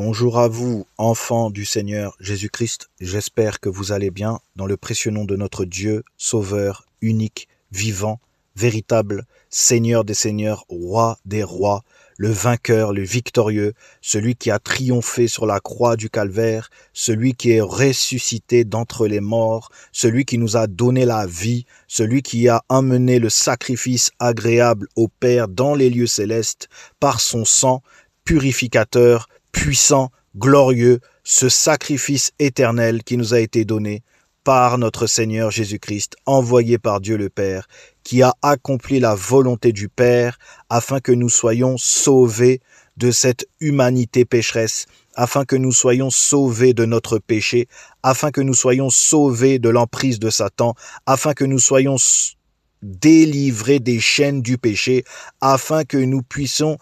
Bonjour à vous, enfants du Seigneur Jésus-Christ. J'espère que vous allez bien dans le précieux nom de notre Dieu, Sauveur, unique, vivant, véritable, Seigneur des Seigneurs, Roi des Rois, le vainqueur, le victorieux, celui qui a triomphé sur la croix du Calvaire, celui qui est ressuscité d'entre les morts, celui qui nous a donné la vie, celui qui a amené le sacrifice agréable au Père dans les lieux célestes par son sang purificateur, puissant, glorieux, ce sacrifice éternel qui nous a été donné par notre Seigneur Jésus-Christ, envoyé par Dieu le Père, qui a accompli la volonté du Père afin que nous soyons sauvés de cette humanité pécheresse, afin que nous soyons sauvés de notre péché, afin que nous soyons sauvés de l'emprise de Satan, afin que nous soyons délivrés des chaînes du péché, afin que nous puissions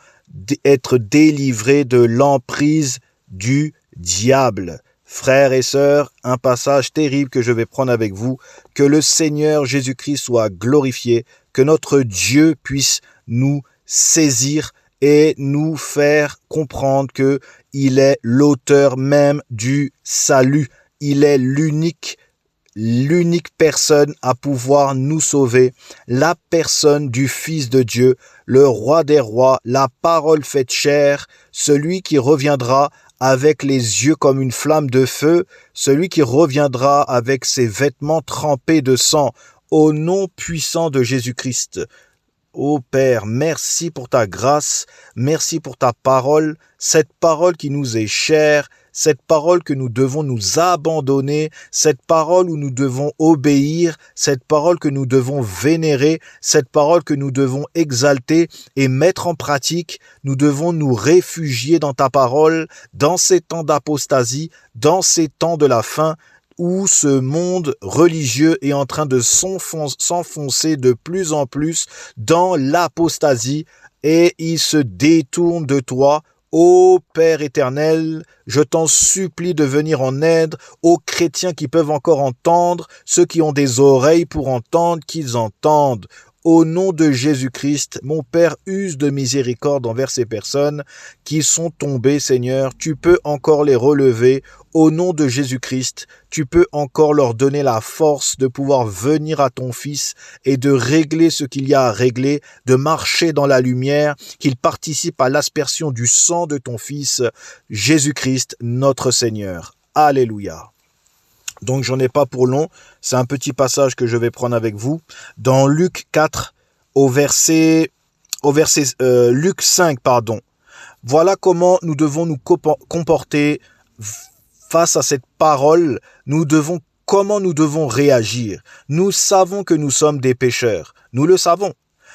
être délivrés de l'emprise du diable. Frères et sœurs, un passage terrible que je vais prendre avec vous, que le Seigneur Jésus-Christ soit glorifié, que notre Dieu puisse nous saisir et nous faire comprendre que il est l'auteur même du salut. Il est l'unique personne à pouvoir nous sauver, la personne du Fils de Dieu, le Roi des Rois, la parole faite chair, celui qui reviendra avec les yeux comme une flamme de feu, celui qui reviendra avec ses vêtements trempés de sang, au nom puissant de Jésus-Christ. Ô Père, merci pour ta grâce, merci pour ta parole, cette parole qui nous est chère, cette parole que nous devons nous abandonner, cette parole où nous devons obéir, cette parole que nous devons vénérer, cette parole que nous devons exalter et mettre en pratique. Nous devons nous réfugier dans ta parole, dans ces temps d'apostasie, dans ces temps de la fin, où ce monde religieux est en train de s'enfoncer de plus en plus dans l'apostasie et il se détourne de toi. Ô Père éternel, je t'en supplie de venir en aide aux chrétiens qui peuvent encore entendre, ceux qui ont des oreilles pour entendre, qu'ils entendent. Au nom de Jésus-Christ, mon Père, use de miséricorde envers ces personnes qui sont tombées, Seigneur. Tu peux encore les relever. Au nom de Jésus-Christ, tu peux encore leur donner la force de pouvoir venir à ton Fils et de régler ce qu'il y a à régler, de marcher dans la lumière, qu'ils participent à l'aspersion du sang de ton Fils, Jésus-Christ, notre Seigneur. Alléluia. Donc j'en ai pas pour long, c'est un petit passage que je vais prendre avec vous. Dans Luc 4, Luc 5, pardon. Voilà comment nous devons nous comporter face à cette parole. Comment nous devons réagir. Nous savons que nous sommes des pécheurs, nous le savons.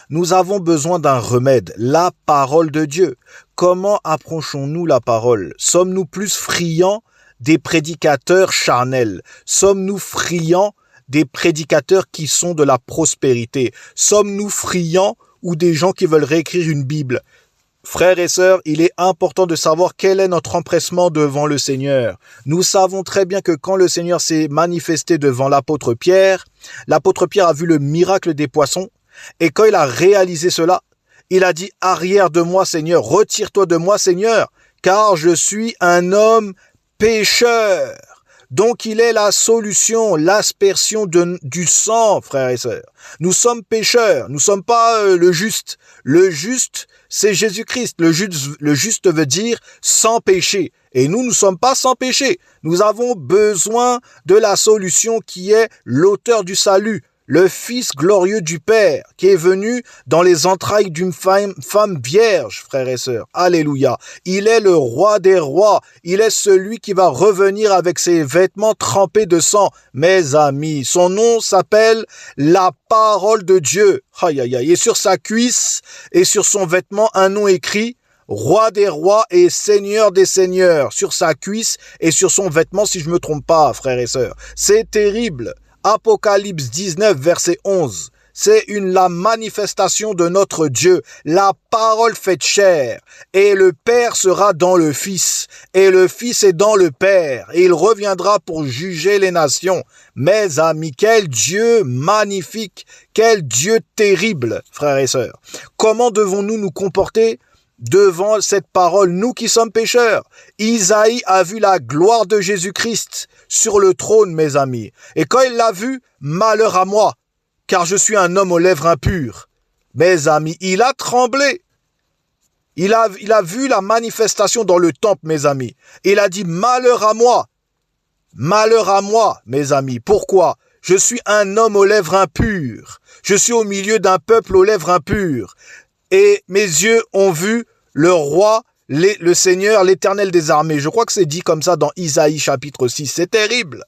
Nous avons besoin d'un remède, la parole de Dieu. Comment approchons-nous la parole? Sommes-nous plus friands des prédicateurs charnels? Sommes-nous friands des prédicateurs qui sont de la prospérité? Sommes-nous friands ou des gens qui veulent réécrire une Bible? Frères et sœurs, il est important de savoir quel est notre empressement devant le Seigneur. Nous savons très bien que quand le Seigneur s'est manifesté devant l'apôtre Pierre a vu le miracle des poissons et quand il a réalisé cela, il a dit « Arrière de moi, Seigneur, retire-toi de moi, Seigneur, car je suis un homme pécheur. » Donc il est la solution, l'aspersion du sang, frères et sœurs. Nous sommes pécheurs, nous ne sommes pas le juste. Le juste, c'est Jésus-Christ. Le juste veut dire sans péché. Et nous ne sommes pas sans péché. Nous avons besoin de la solution qui est l'auteur du salut. Le Fils glorieux du Père, qui est venu dans les entrailles d'une femme vierge, frères et sœurs. Alléluia. Il est le Roi des Rois. Il est celui qui va revenir avec ses vêtements trempés de sang. Mes amis, son nom s'appelle la parole de Dieu. Aïe, aïe, aïe. Et sur sa cuisse et sur son vêtement, un nom écrit Roi des rois et Seigneur des seigneurs. Sur sa cuisse et sur son vêtement, si je ne me trompe pas, frères et sœurs. C'est terrible. Apocalypse 19, verset 11. C'est la manifestation de notre Dieu, la parole faite chair. Et le Père sera dans le Fils, et le Fils est dans le Père, et il reviendra pour juger les nations. Mes amis, quel Dieu magnifique, quel Dieu terrible, frères et sœurs. Comment devons-nous nous comporter? devant cette parole, nous qui sommes pécheurs. Isaïe a vu la gloire de Jésus-Christ sur le trône, mes amis. Et quand il l'a vu, malheur à moi, car je suis un homme aux lèvres impures. Mes amis, il a tremblé. Il a vu la manifestation dans le temple, mes amis. Il a dit, malheur à moi, mes amis. Pourquoi? Je suis un homme aux lèvres impures. Je suis au milieu d'un peuple aux lèvres impures. Et mes yeux ont vu le roi, le Seigneur, l'Éternel des armées. Je crois que c'est dit comme ça dans Isaïe chapitre 6. C'est terrible.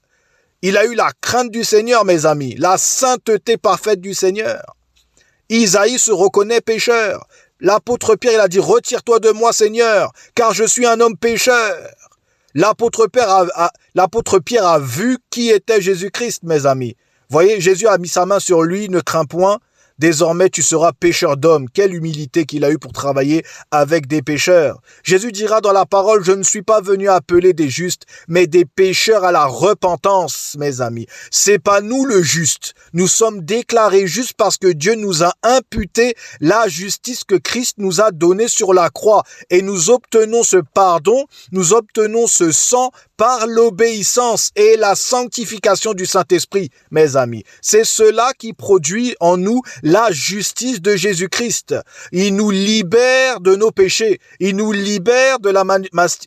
Il a eu la crainte du Seigneur, mes amis. La sainteté parfaite du Seigneur. Isaïe se reconnaît pécheur. L'apôtre Pierre, il a dit, retire-toi de moi, Seigneur, car je suis un homme pécheur. L'apôtre Pierre a vu qui était Jésus-Christ, mes amis. Voyez, Jésus a mis sa main sur lui, ne crains point. Désormais, tu seras pécheur d'hommes. Quelle humilité qu'il a eu pour travailler avec des pécheurs. Jésus dira dans la parole, je ne suis pas venu appeler des justes, mais des pécheurs à la repentance, mes amis. C'est pas nous le juste. Nous sommes déclarés justes parce que Dieu nous a imputé la justice que Christ nous a donnée sur la croix. Et nous obtenons ce pardon, nous obtenons ce sang par l'obéissance et la sanctification du Saint-Esprit, mes amis. C'est cela qui produit en nous la justice de Jésus-Christ. Il nous libère de nos péchés. Il nous libère de la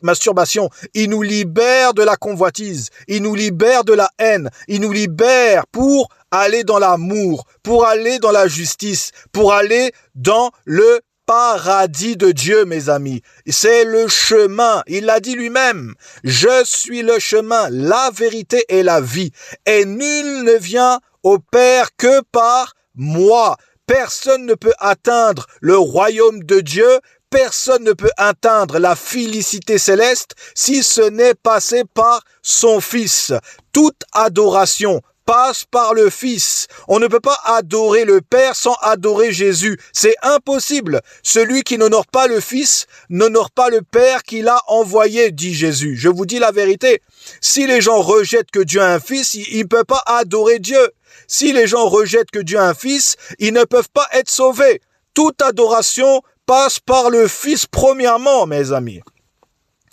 masturbation. Il nous libère de la convoitise. Il nous libère de la haine. Il nous libère pour aller dans l'amour, pour aller dans la justice, pour aller dans le paradis de Dieu, mes amis. C'est le chemin. Il l'a dit lui-même. Je suis le chemin, la vérité et la vie. Et nul ne vient au Père que par moi. Personne ne peut atteindre le royaume de Dieu. Personne ne peut atteindre la félicité céleste si ce n'est passé par son Fils. Toute adoration passe par le Fils. On ne peut pas adorer le Père sans adorer Jésus. C'est impossible. Celui qui n'honore pas le Fils n'honore pas le Père qui l'a envoyé, dit Jésus. Je vous dis la vérité. Si les gens rejettent que Dieu a un Fils, ils ne peuvent pas adorer Dieu. Si les gens rejettent que Dieu a un Fils, ils ne peuvent pas être sauvés. Toute adoration passe par le Fils premièrement, mes amis.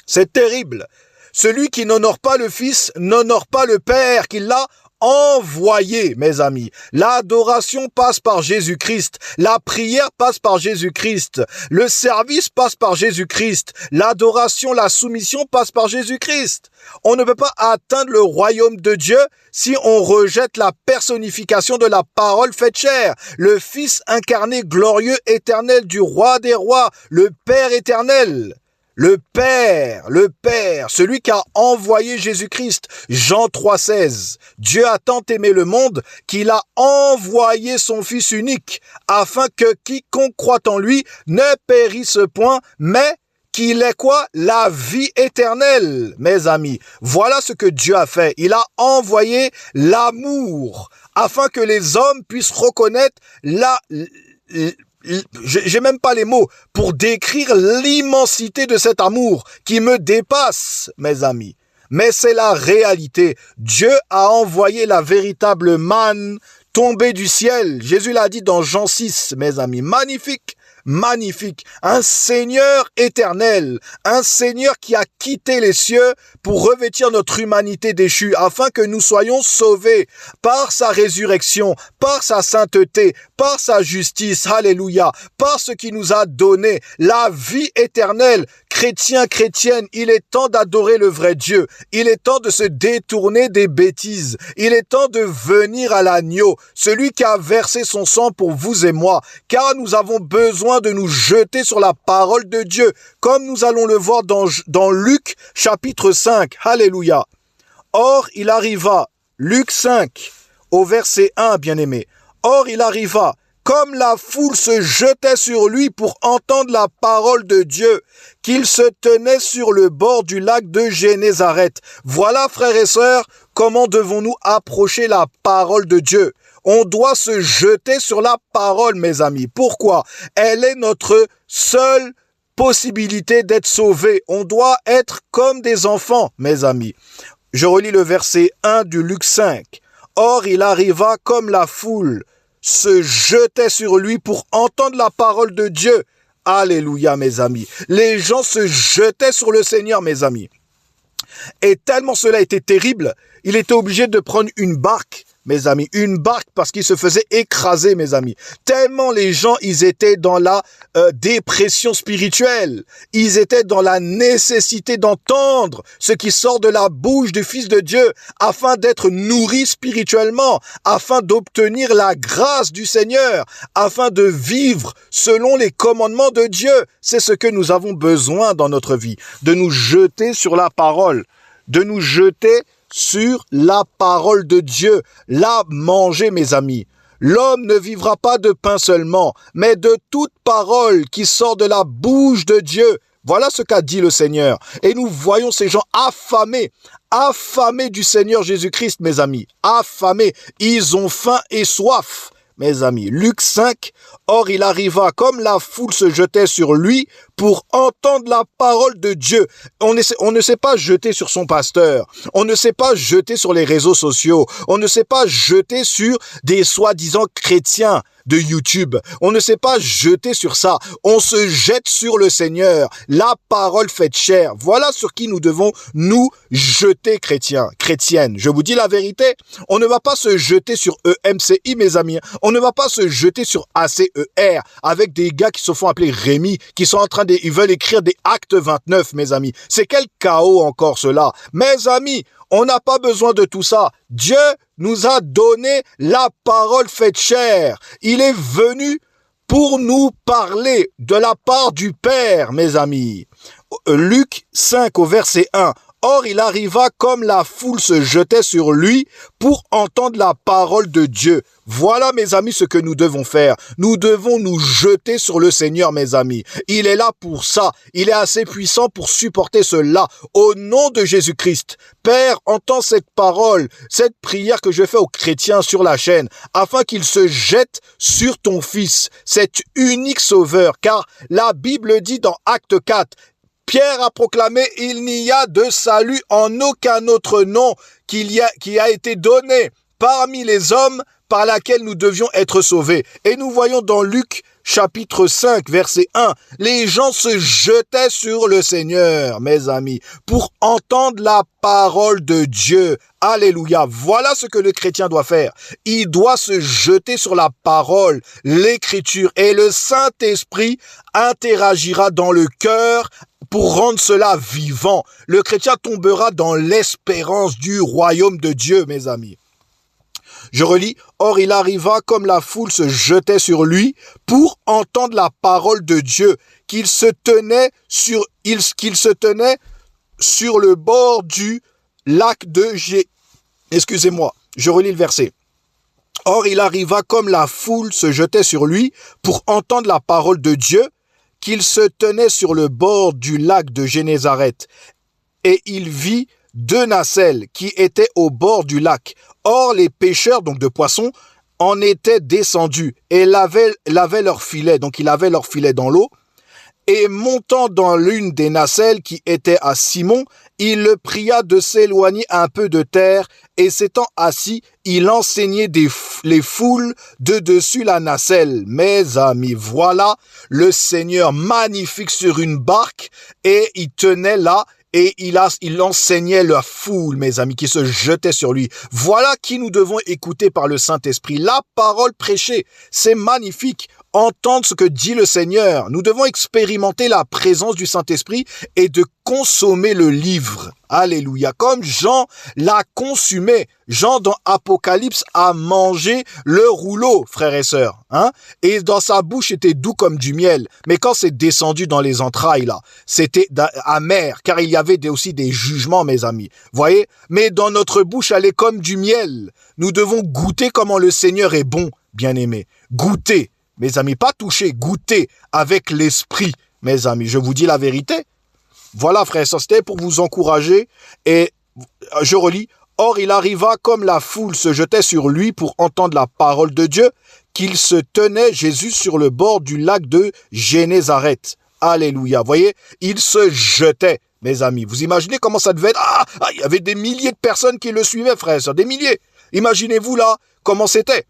C'est terrible. Celui qui n'honore pas le Fils n'honore pas le Père qui l'a envoyé, mes amis. L'adoration passe par Jésus-Christ. La prière passe par Jésus-Christ. Le service passe par Jésus-Christ. L'adoration, la soumission passe par Jésus-Christ. On ne peut pas atteindre le royaume de Dieu si on rejette la personnification de la parole faite chair. Le Fils incarné, glorieux, éternel du roi des rois, le Père éternel. Le Père, celui qui a envoyé Jésus-Christ, Jean 3,16. Dieu a tant aimé le monde qu'il a envoyé son Fils unique, afin que quiconque croit en lui ne périsse point, mais qu'il ait quoi? La vie éternelle, mes amis. Voilà ce que Dieu a fait. Il a envoyé l'amour, afin que les hommes puissent reconnaître j'ai même pas les mots pour décrire l'immensité de cet amour qui me dépasse, mes amis. Mais c'est la réalité. Dieu a envoyé la véritable manne tombée du ciel. Jésus l'a dit dans Jean 6, mes amis. Magnifique. Magnifique, un Seigneur éternel, un Seigneur qui a quitté les cieux pour revêtir notre humanité déchue, afin que nous soyons sauvés par sa résurrection, par sa sainteté, par sa justice, alléluia, par ce qui nous a donné la vie éternelle. Chrétiens, chrétiennes, il est temps d'adorer le vrai Dieu, il est temps de se détourner des bêtises, il est temps de venir à l'agneau, celui qui a versé son sang pour vous et moi, car nous avons besoin de nous jeter sur la parole de Dieu, comme nous allons le voir dans Luc chapitre 5. Alléluia. Or, il arriva, Luc 5, au verset 1, bien-aimé. Or, il arriva, comme la foule se jetait sur lui pour entendre la parole de Dieu, qu'il se tenait sur le bord du lac de Génézareth. Voilà, frères et sœurs, comment devons-nous approcher la parole de Dieu. On doit se jeter sur la parole, mes amis. Pourquoi? Elle est notre seule possibilité d'être sauvés. On doit être comme des enfants, mes amis. Je relis le verset 1 du Luc 5. Or, il arriva comme la foule se jetait sur lui pour entendre la parole de Dieu. Alléluia, mes amis. Les gens se jetaient sur le Seigneur, mes amis. Et tellement cela était terrible, il était obligé de prendre une barque, mes amis, une barque parce qu'il se faisait écraser, mes amis. Tellement les gens, ils étaient dans la dépression spirituelle. Ils étaient dans la nécessité d'entendre ce qui sort de la bouche du Fils de Dieu afin d'être nourris spirituellement, afin d'obtenir la grâce du Seigneur, afin de vivre selon les commandements de Dieu. C'est ce que nous avons besoin dans notre vie, de nous jeter sur la parole, de nous jeter sur la parole de Dieu, la manger, mes amis. L'homme ne vivra pas de pain seulement, mais de toute parole qui sort de la bouche de Dieu. Voilà ce qu'a dit le Seigneur. Et nous voyons ces gens affamés du Seigneur Jésus-Christ, mes amis. Affamés. Ils ont faim et soif, mes amis. Luc 5, or il arriva comme la foule se jetait sur lui pour entendre la parole de Dieu. On ne s'est pas jeté sur son pasteur. On ne s'est pas jeté sur les réseaux sociaux. On ne s'est pas jeté sur des soi-disant chrétiens de YouTube. On ne s'est pas jeté sur ça. On se jette sur le Seigneur. La parole faite chair. Voilà sur qui nous devons nous jeter, chrétiens, chrétiennes. Je vous dis la vérité. On ne va pas se jeter sur EMCI, mes amis. On ne va pas se jeter sur ACER avec des gars qui se font appeler Rémi, qui sont en train ils veulent écrire des actes 29, mes amis. C'est quel chaos encore cela? Mes amis, on n'a pas besoin de tout ça. Dieu nous a donné la parole faite chair. Il est venu pour nous parler de la part du Père, mes amis. Luc 5 au verset 1. Or, il arriva comme la foule se jetait sur lui pour entendre la parole de Dieu. Voilà, mes amis, ce que nous devons faire. Nous devons nous jeter sur le Seigneur, mes amis. Il est là pour ça. Il est assez puissant pour supporter cela. Au nom de Jésus-Christ, Père, entends cette parole, cette prière que je fais aux chrétiens sur la chaîne, afin qu'ils se jettent sur ton Fils, cet unique Sauveur. Car la Bible dit dans Acte 4, Pierre a proclamé, il n'y a de salut en aucun autre nom qui a été donné parmi les hommes par laquelle nous devions être sauvés. Et nous voyons dans Luc chapitre 5 verset 1, les gens se jetaient sur le Seigneur, mes amis, pour entendre la parole de Dieu. Alléluia. Voilà ce que le chrétien doit faire. Il doit se jeter sur la parole, l'écriture, et le Saint-Esprit interagira dans le cœur pour rendre cela vivant. Le chrétien tombera dans l'espérance du royaume de Dieu, mes amis. Je relis, or il arriva comme la foule se jetait sur lui pour entendre la parole de Dieu, qu'il se tenait sur le bord du lac de Excusez-moi, je relis le verset. Or il arriva comme la foule se jetait sur lui pour entendre la parole de Dieu, qu'il se tenait sur le bord du lac de Génézareth. Et il vit 2 nacelles qui étaient au bord du lac. Or, les pêcheurs, donc de poissons, en étaient descendus et lavaient leurs filets. Donc, ils avaient leurs filets dans l'eau. Et montant dans l'une des nacelles qui était à Simon, il le pria de s'éloigner un peu de terre, et s'étant assis, il enseignait les foules de dessus la nacelle. Mes amis, voilà le Seigneur magnifique sur une barque, et il tenait là, et il enseignait la foule, mes amis, qui se jetait sur lui. Voilà qui nous devons écouter par le Saint-Esprit. La parole prêchée, c'est magnifique. Entendre ce que dit le Seigneur. Nous devons expérimenter la présence du Saint-Esprit et de consommer le livre. Alléluia. Comme Jean l'a consumé. Jean, dans Apocalypse, a mangé le rouleau, frères et sœurs. Et dans sa bouche, c'était doux comme du miel. Mais quand c'est descendu dans les entrailles, là, c'était amer, car il y avait aussi des jugements, mes amis. Voyez? Mais dans notre bouche, elle est comme du miel. Nous devons goûter comment le Seigneur est bon, bien-aimés. Goûter. Mes amis, pas toucher, goûter avec l'esprit, mes amis. Je vous dis la vérité. Voilà, frères et sœurs, c'était pour vous encourager. Et je relis. Or, il arriva comme la foule se jetait sur lui pour entendre la parole de Dieu, qu'il se tenait, Jésus, sur le bord du lac de Génézareth. Alléluia. Voyez, il se jetait, mes amis. Vous imaginez comment ça devait être? Il y avait des milliers de personnes qui le suivaient, frères et sœurs, des milliers. Imaginez-vous là, comment c'était.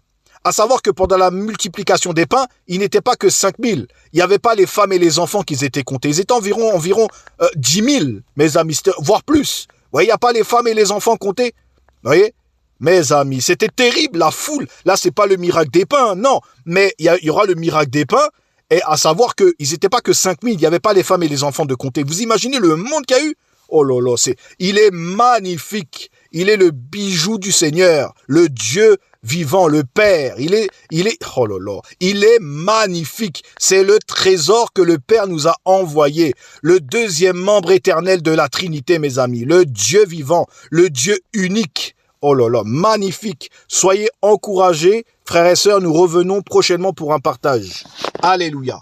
À savoir que pendant la multiplication des pains, il n'était pas que 5000. Il n'y avait pas les femmes et les enfants qui étaient comptés. Ils étaient environ 10 000, mes amis, voire plus. Vous voyez, il n'y a pas les femmes et les enfants comptés. Vous voyez, mes amis, c'était terrible, la foule. Là, c'est pas le miracle des pains, non. Mais il y aura le miracle des pains. Et à savoir qu'ils n'étaient pas que 5000. Il n'y avait pas les femmes et les enfants de compter. Vous imaginez le monde qu'il y a eu? Oh là là, il est magnifique. Il est le bijou du Seigneur, le Dieu vivant, le Père. Oh là là, il est magnifique. C'est le trésor que le Père nous a envoyé. Le deuxième membre éternel de la Trinité, mes amis. Le Dieu vivant, le Dieu unique. Oh là là, magnifique. Soyez encouragés, frères et sœurs, nous revenons prochainement pour un partage. Alléluia.